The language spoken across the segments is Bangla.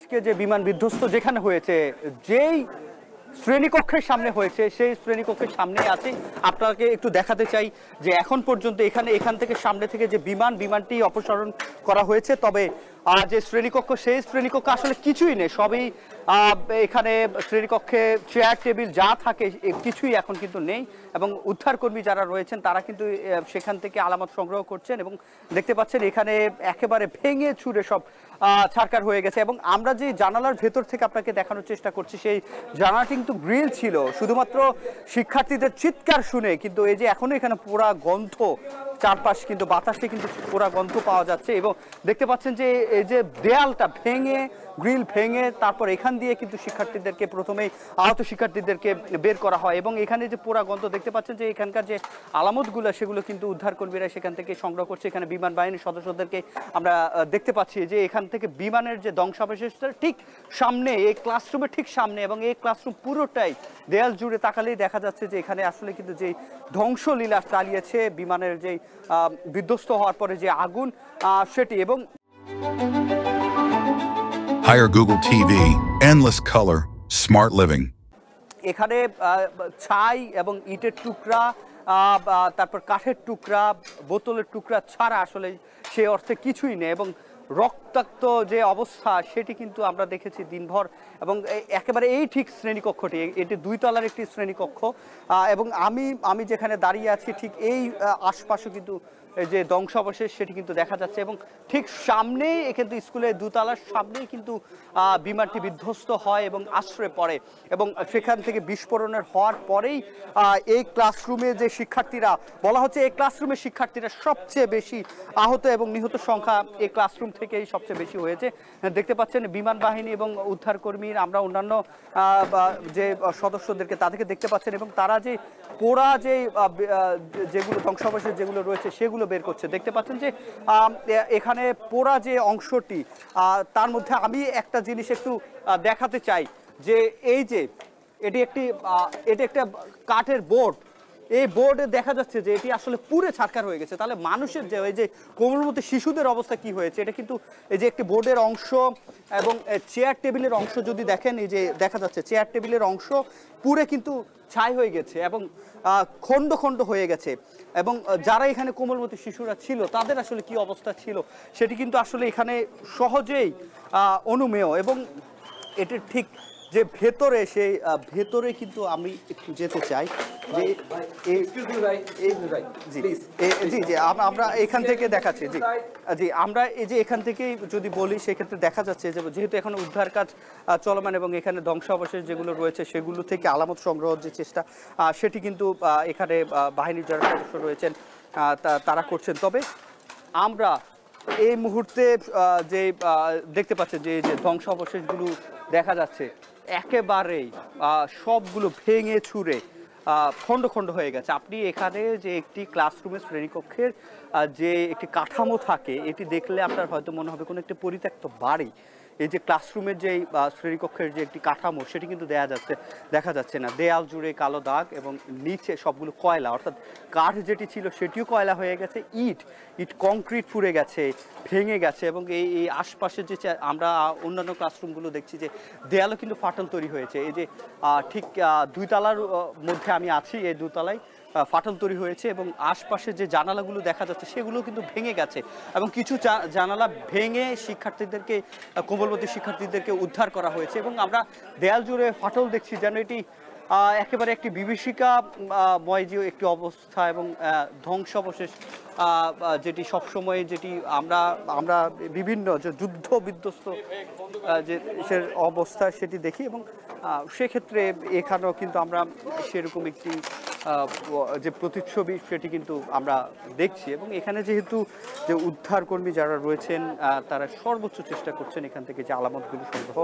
আজকে যে বিমান বিধ্বস্ত যেখানে হয়েছে, যেই শ্রেণীকক্ষের সামনে হয়েছে সেই শ্রেণীকক্ষের সামনে আছে। আপনাকে একটু দেখাতে চাই যে এখন পর্যন্ত এখান থেকে সামনে থেকে যে বিমানটি অপসারণ করা হয়েছে, তবে যে শ্রেণীকক্ষ সেই শ্রেণীকক্ষ আসলে কিছুই নেই, সবই এখানে শ্রেণীকক্ষে চেয়ার টেবিল যা থাকে কিছুই এখন কিন্তু নেই। এবং উদ্ধারকর্মী যারা রয়েছেন তারা কিন্তু সেখান থেকে আলামত সংগ্রহ করছেন এবং দেখতে পাচ্ছেন এখানে একেবারে ভেঙে চুরে সব ছারকার হয়ে গেছে। এবং আমরা যে জানালার ভেতর থেকে আপনাকে দেখানোর চেষ্টা করছি, সেই জানালাটি কিন্তু গ্রিল ছিল, শুধুমাত্র শিক্ষার্থীদের চিৎকার শুনে কিন্তু এই যে এখনো এখানে পোড়া গন্ধ, চারপাশ কিন্তু বাতাসে কিন্তু পোড়া গন্ধ পাওয়া যাচ্ছে। এবং দেখতে পাচ্ছেন যে এই যে দেয়ালটা ভেঙে, গ্রিল ভেঙে তারপর এখান দিয়ে কিন্তু শিক্ষার্থীদেরকে প্রথমেই আহত শিক্ষার্থীদেরকে বের করা হয়। এবং এখানে যে পোড়া গন্ধ দেখতে পাচ্ছেন যে এখানকার যে আলামতগুলো সেগুলো কিন্তু উদ্ধারকর্মীরা সেখান থেকে সংগ্রহ করছে। এখানে বিমান বাহিনীর সদস্যদেরকে আমরা দেখতে পাচ্ছি যে এখান থেকে বিমানের যে ধ্বংসাবশেষটা ঠিক সামনে, এই ক্লাসরুমের ঠিক সামনে, এবং এই ক্লাসরুম পুরোটাই দেয়াল জুড়ে তাকালেই দেখা যাচ্ছে যে এখানে আসলে কিন্তু যেই ধ্বংসলীলা চালিয়েছে বিমানের যেই বিধ্বস্ত হওয়ার পরে যে আগুন সেটি। এবং Hire Google TV, endless color, smart living. এখানে ছাই এবং ইটের টুকরা, তারপর কাঠের টুকরা, বোতলের টুকরা ছাড়া আসলে সে অর্থে কিছুই নেই। এবং রক্তাক্ত যে অবস্থা সেটি কিন্তু আমরা দেখেছি দিনভর। এবং একেবারে এই ঠিক শ্রেণীকক্ষটি, এটি 2 তলার একটি শ্রেণীকক্ষ। এবং আমি যেখানে দাঁড়িয়ে আছি ঠিক এই আশপাশে কিন্তু যে ধ্বংসাবশেষ সেটি কিন্তু দেখা যাচ্ছে। এবং ঠিক সামনেই কিন্তু স্কুলের 2 তলার সামনেই কিন্তু বিমানটি বিধ্বস্ত হয় এবং আশ্রয় পড়ে। এবং সেখান থেকে বিস্ফোরণের হওয়ার পরেই এই ক্লাসরুমে যে শিক্ষার্থীরা, বলা হচ্ছে এই ক্লাসরুমের শিক্ষার্থীরা সবচেয়ে বেশি আহত এবং নিহত সংখ্যা এই ক্লাসরুম থেকেই সবচেয়ে বেশি হয়েছে। দেখতে পাচ্ছেন বিমান বাহিনী এবং উদ্ধারকর্মী, আমরা অন্যান্য যে সদস্যদেরকে তাদেরকে দেখতে পাচ্ছেন। এবং তারা যে পোড়া যেগুলো ধ্বংসাবশেষ যেগুলো রয়েছে সেগুলো বের করছে। দেখতে পাচ্ছেন যে এখানে পোড়া যে অংশটি, তার মধ্যে আমি একটা জিনিস একটু দেখাতে চাই যে এই যে এটি একটা কাঠের বোর্ড, এই বোর্ডে দেখা যাচ্ছে যে এটি আসলে পুরে ছারখার হয়ে গেছে। তাহলে মানুষের যে ওই যে কোমলমতি শিশুদের অবস্থা কি হয়েছে, এটা কিন্তু এই যে একটি বোর্ডের অংশ এবং চেয়ার টেবিলের অংশ যদি দেখেন, এই যে দেখা যাচ্ছে চেয়ার টেবিলের অংশ পুরে কিন্তু ছাই হয়ে গেছে এবং খণ্ড খণ্ড হয়ে গেছে। এবং যারা এখানে কোমলমতি শিশুরা ছিল তাদের আসলে কি অবস্থা ছিল সেটি কিন্তু আসলে এখানে সহজেই অনুমেয়। এবং এটির ঠিক যে ভেতরে, সেই ভেতরে কিন্তু আমি একটু যেতে চাই যে জি জি আমরা এখান থেকে দেখাচ্ছি। জি জি আমরা এই যে এখান থেকেই যদি বলি সেক্ষেত্রে দেখা যাচ্ছে যে যেহেতু এখন উদ্ধার কাজ চলমান এবং এখানে ধ্বংসাবশেষ যেগুলো রয়েছে সেগুলো থেকে আলামত সংগ্রহের যে চেষ্টা সেটি কিন্তু এখানে বাহিনীর যারা সদস্য রয়েছেন তারা করছেন। তবে আমরা এই মুহূর্তে যে দেখতে পাচ্ছেন যে ধ্বংসাবশেষগুলো দেখা যাচ্ছে একেবারেই সবগুলো ভেঙে ছুঁড়ে খণ্ড খণ্ড হয়ে গেছে। আপনি এখানে যে একটি ক্লাসরুমের শ্রেণীকক্ষের যে একটি কাঠামো থাকে, এটি দেখলে আপনার হয়তো মনে হবে কোনো একটি পরিত্যক্ত বাড়ি। এই যে ক্লাসরুমের যে শ্রেণীকক্ষের যে একটি কাঠামো সেটি কিন্তু দেখা যাচ্ছে না। দেয়াল জুড়ে কালো দাগ এবং নিচে সবগুলো কয়লা, অর্থাৎ কাঠ যেটি ছিল সেটিও কয়লা হয়ে গেছে, ইট কংক্রিট পুড়ে গেছে, ভেঙে গেছে। এবং এই আশপাশে যে আমরা অন্যান্য ক্লাসরুমগুলো দেখছি যে দেয়ালও কিন্তু ফাটল তৈরি হয়েছে। এই যে ঠিক 2 তলার মধ্যে আমি আছি, এই 2 তলায় ফাটল তৈরি হয়েছে এবং আশপাশে যে জানালাগুলো দেখা যাচ্ছে সেগুলো কিন্তু ভেঙে গেছে। এবং কিছু জানালা ভেঙে কোমলমতি শিক্ষার্থীদেরকে উদ্ধার করা হয়েছে। এবং আমরা দেয়াল জুড়ে ফাটল দেখছি, যেন এটি একেবারে একটি বিভীষিকাময় যে একটি অবস্থা। এবং ধ্বংসাবশেষ যেটি সবসময় যেটি আমরা বিভিন্ন যে যুদ্ধ বিধ্বস্ত যে অবস্থা সেটি দেখি। এবং সেক্ষেত্রে এখানেও কিন্তু আমরা সেরকম একটি যে প্রতিচ্ছবি সেটি কিন্তু আমরা দেখছি। এবং এখানে যেহেতু যে উদ্ধারকর্মী যারা রয়েছেন তারা সর্বোচ্চ চেষ্টা করছেন এখান থেকে যে আলামতগুলো সংগ্রহ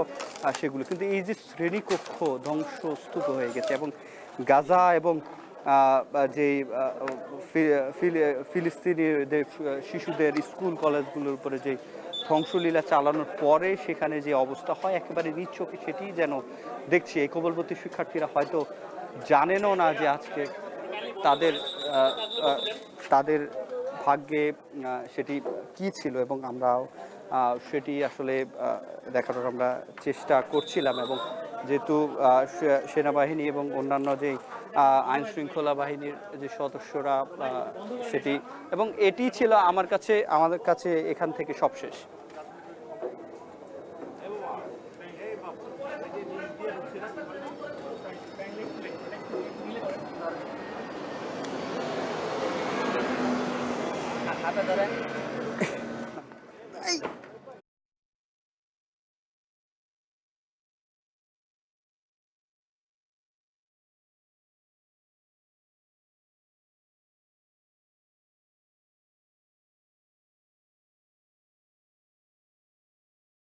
সেগুলো। কিন্তু এই যে শ্রেণীকক্ষ ধ্বংসস্তূপ হয়ে গেছে এবং গাজা এবং যে ফিলিস্তিনি শিশুদের স্কুল কলেজগুলোর উপরে যে ধ্বংসলীলা চালানোর পরে সেখানে যে অবস্থা হয় একেবারে নিজ চোখে সেটি যেন দেখছি। এই কোমলমতি শিক্ষার্থীরা হয়তো জানেনও না যে আজকে তাদের ভাগ্যে সেটি কি ছিল। এবং আমরাও সেটি আসলে দেখানোর আমরা চেষ্টা করছিলাম। এবং যেহেতু সেনাবাহিনী এবং অন্যান্য যেই আইন শৃঙ্খলা বাহিনীর যে সদস্যরা সেটি, এবং এটি ছিল আমাদের কাছে এখান থেকে সবশেষ। হাতে ধরেন।